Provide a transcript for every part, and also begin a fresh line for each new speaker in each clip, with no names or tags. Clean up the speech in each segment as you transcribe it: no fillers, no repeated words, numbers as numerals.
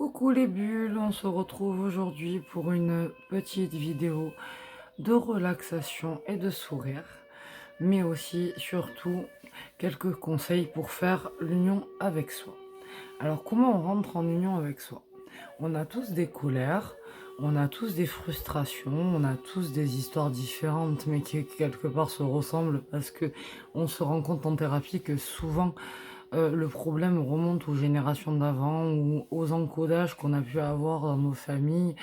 Coucou les bulles, on se retrouve aujourd'hui pour une petite vidéo de relaxation et de sourire, mais aussi, surtout, quelques conseils pour faire l'union avec soi. Alors, comment on rentre en union avec soi? On a tous des colères, on a tous des frustrations, on a tous des histoires différentes, mais qui quelque part se ressemblent parce que on se rend compte en thérapie que souvent le problème remonte aux générations d'avant ou aux encodages qu'on a pu avoir dans nos familles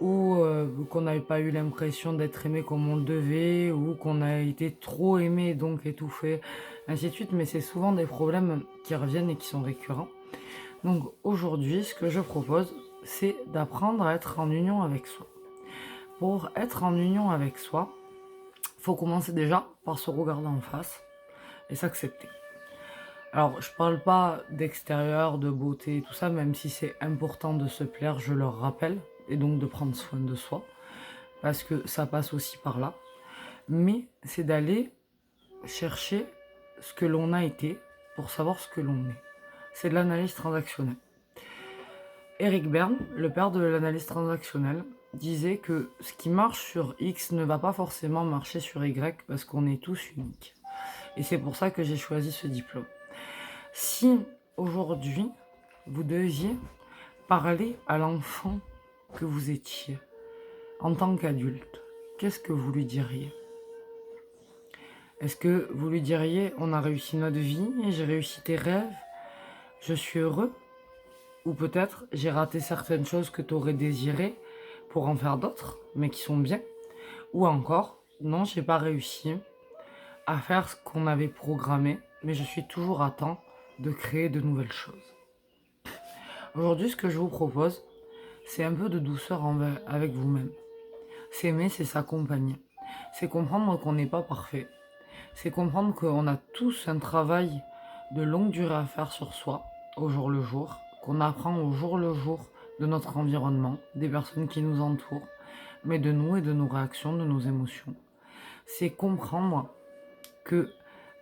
ou qu'on n'avait pas eu l'impression d'être aimé comme on le devait ou qu'on a été trop aimé donc étouffé, ainsi de suite. Mais c'est souvent des problèmes qui reviennent et qui sont récurrents. Donc aujourd'hui, ce que je propose, c'est d'apprendre à être en union avec soi. Pour être en union avec soi, il faut commencer déjà par se regarder en face et s'accepter. Alors, je parle pas d'extérieur, de beauté, tout ça, même si c'est important de se plaire, je le rappelle, et donc de prendre soin de soi, parce que ça passe aussi par là. Mais c'est d'aller chercher ce que l'on a été pour savoir ce que l'on est. C'est de l'analyse transactionnelle. Eric Berne, le père de l'analyse transactionnelle, disait que ce qui marche sur X ne va pas forcément marcher sur Y parce qu'on est tous uniques. Et c'est pour ça que j'ai choisi ce diplôme. Si aujourd'hui, vous deviez parler à l'enfant que vous étiez en tant qu'adulte, qu'est-ce que vous lui diriez? Est-ce que vous lui diriez: on a réussi notre vie, j'ai réussi tes rêves, je suis heureux? Ou peut-être j'ai raté certaines choses que tu aurais désirées pour en faire d'autres, mais qui sont bien? Ou encore, non, j'ai pas réussi à faire ce qu'on avait programmé, mais je suis toujours à temps de créer de nouvelles choses. Aujourd'hui, ce que je vous propose, c'est un peu de douceur avec vous-même. S'aimer, c'est s'accompagner. C'est comprendre qu'on n'est pas parfait. C'est comprendre qu'on a tous un travail de longue durée à faire sur soi, au jour le jour, qu'on apprend au jour le jour de notre environnement, des personnes qui nous entourent, mais de nous et de nos réactions, de nos émotions. C'est comprendre que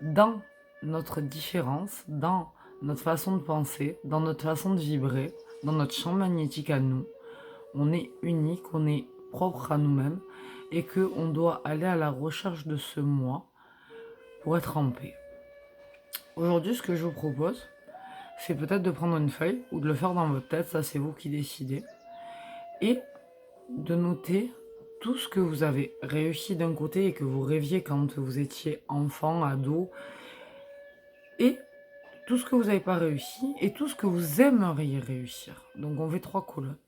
dans notre différence, dans notre façon de penser, dans notre façon de vibrer, dans notre champ magnétique à nous, on est unique, on est propre à nous-mêmes et qu'on doit aller à la recherche de ce moi pour être en paix. Aujourd'hui, ce que je vous propose, c'est peut-être de prendre une feuille ou de le faire dans votre tête, ça c'est vous qui décidez, et de noter tout ce que vous avez réussi d'un côté et que vous rêviez quand vous étiez enfant, ado, et tout ce que vous n'avez pas réussi et tout ce que vous aimeriez réussir. Donc on fait 3 colonnes.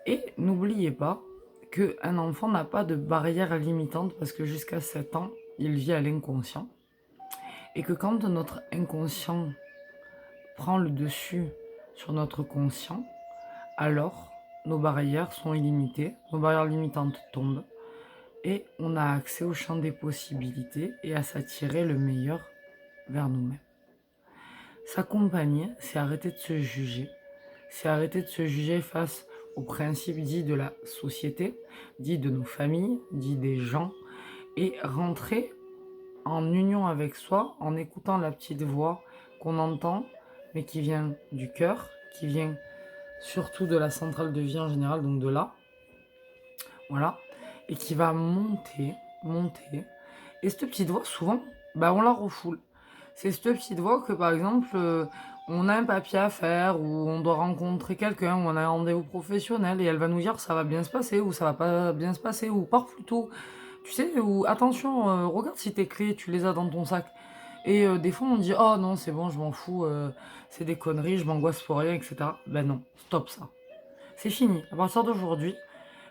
Et n'oubliez pas qu'un enfant n'a pas de barrière limitante parce que jusqu'à 7 ans, il vit à l'inconscient. Et que quand notre inconscient prend le dessus sur notre conscient, alors nos barrières sont illimitées, nos barrières limitantes tombent et on a accès au champ des possibilités et à s'attirer le meilleur vers nous-mêmes. S'accompagner, c'est arrêter de se juger, c'est arrêter de se juger face aux principes dits de la société, dits de nos familles, dits des gens, et rentrer en union avec soi en écoutant la petite voix qu'on entend, mais qui vient du cœur, qui vient surtout de la centrale de vie en général, donc de là, voilà, et qui va monter, monter. Et cette petite voix, souvent, bah, on la refoule. C'est cette petite voix que, par exemple, on a un papier à faire, ou on doit rencontrer quelqu'un, ou on a un rendez-vous professionnel, et elle va nous dire ça va bien se passer, ou ça va pas bien se passer, ou pars plus tôt. Tu sais, ou attention, regarde si tes clés, tu les as dans ton sac. Et des fois, on dit oh non, c'est bon, je m'en fous, c'est des conneries, je m'angoisse pour rien, etc. Ben non, stop ça. C'est fini. À partir d'aujourd'hui,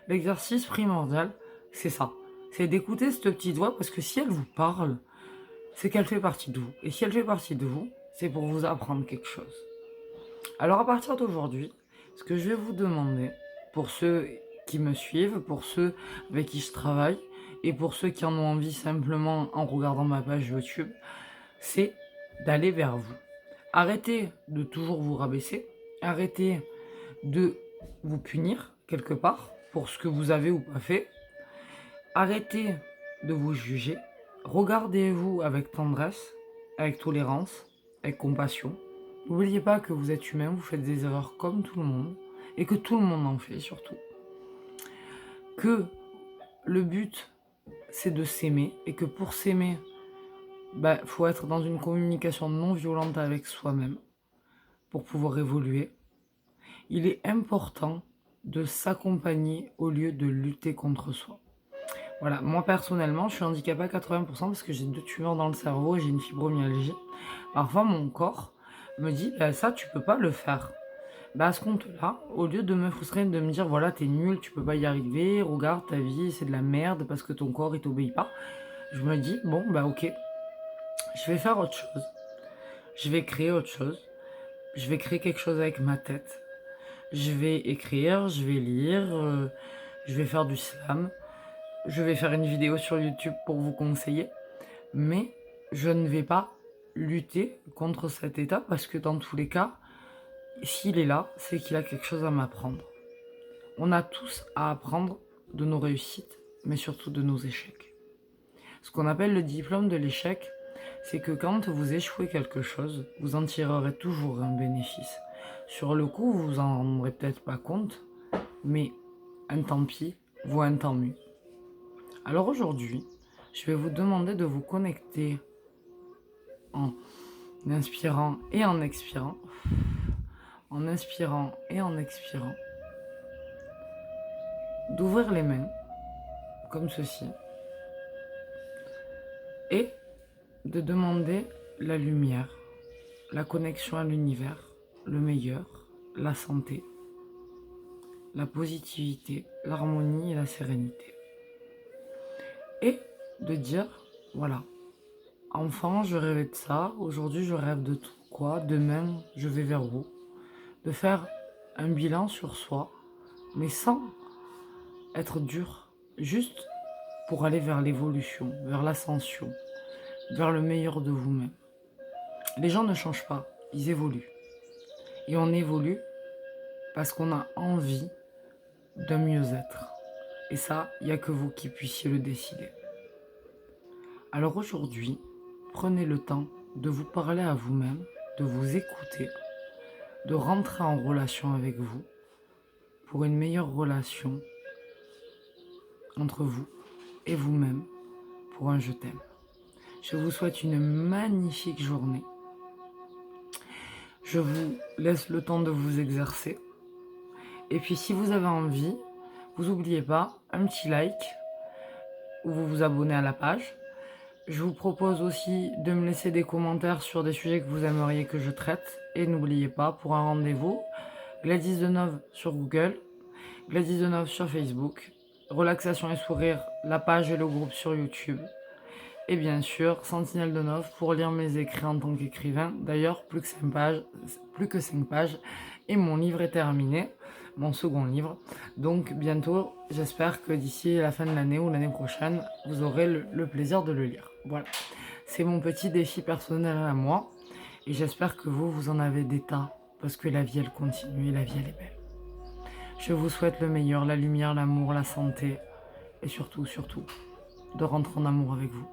l'exercice primordial, c'est ça. C'est d'écouter cette petite voix parce que si elle vous parle, c'est qu'elle fait partie de vous. Et si elle fait partie de vous, c'est pour vous apprendre quelque chose. Alors à partir d'aujourd'hui, ce que je vais vous demander, pour ceux qui me suivent, pour ceux avec qui je travaille, et pour ceux qui en ont envie simplement en regardant ma page YouTube, c'est d'aller vers vous. Arrêtez de toujours vous rabaisser, arrêtez de vous punir quelque part pour ce que vous avez ou pas fait, arrêtez de vous juger, regardez-vous avec tendresse, avec tolérance, avec compassion, N'oubliez pas que vous êtes humain, vous faites des erreurs comme tout le monde, et que tout le monde en fait surtout. Que le but, c'est de s'aimer, et que pour s'aimer, faut être dans une communication non violente avec soi-même pour pouvoir évoluer. Il est important de s'accompagner au lieu de lutter contre soi. Voilà, moi personnellement, je suis handicapée à 80% parce que j'ai 2 tumeurs dans le cerveau et j'ai une fibromyalgie. Parfois, mon corps me dit, ça, tu peux pas le faire. À ce compte-là, au lieu de me frustrer, de me dire, voilà, t'es nul, tu peux pas y arriver, regarde, ta vie, c'est de la merde parce que ton corps, il t'obéit pas. Je me dis, bon, ok, je vais faire autre chose. Je vais créer autre chose. Je vais créer quelque chose avec ma tête. Je vais écrire, je vais lire, je vais faire du slam. Je vais faire une vidéo sur YouTube pour vous conseiller. Mais je ne vais pas lutter contre cet état parce que dans tous les cas, s'il est là, c'est qu'il a quelque chose à m'apprendre. On a tous à apprendre de nos réussites, mais surtout de nos échecs. Ce qu'on appelle le diplôme de l'échec, c'est que quand vous échouez quelque chose, vous en tirerez toujours un bénéfice. Sur le coup, vous vous en rendrez peut-être pas compte, mais un tant pis vaut un tant mieux. Alors aujourd'hui, je vais vous demander de vous connecter en inspirant et en expirant. En inspirant et en expirant. D'ouvrir les mains, comme ceci. Et de demander la lumière, la connexion à l'univers, le meilleur, la santé, la positivité, l'harmonie et la sérénité. Et de dire, voilà, enfant, je rêvais de ça, aujourd'hui je rêve de tout quoi, demain je vais vers où. De faire un bilan sur soi, mais sans être dur, juste pour aller vers l'évolution, vers l'ascension, vers le meilleur de vous-même. Les gens ne changent pas, ils évoluent. Et on évolue parce qu'on a envie d'un mieux-être. Et ça, il n'y a que vous qui puissiez le décider. Alors aujourd'hui, prenez le temps de vous parler à vous-même, de vous écouter, de rentrer en relation avec vous pour une meilleure relation entre vous et vous-même pour un je t'aime. Je vous souhaite une magnifique journée. Je vous laisse le temps de vous exercer. Et puis si vous avez envie, vous n'oubliez pas, un petit like ou vous vous abonnez à la page. Je vous propose aussi de me laisser des commentaires sur des sujets que vous aimeriez que je traite. Et n'oubliez pas, pour un rendez-vous, Gladys Deneuve sur Google, Gladys Deneuve sur Facebook, Relaxation et Sourire, la page et le groupe sur YouTube. Et bien sûr, Sentinelle Deneuve pour lire mes écrits en tant qu'écrivain. D'ailleurs, plus que 5 pages, et mon livre est terminé, mon second livre. Donc bientôt, j'espère que d'ici la fin de l'année ou l'année prochaine, vous aurez le plaisir de le lire. Voilà, c'est mon petit défi personnel à moi. Et j'espère que vous en avez des tas, parce que la vie, elle continue et la vie, elle est belle. Je vous souhaite le meilleur, la lumière, l'amour, la santé, et surtout, de rentrer en amour avec vous.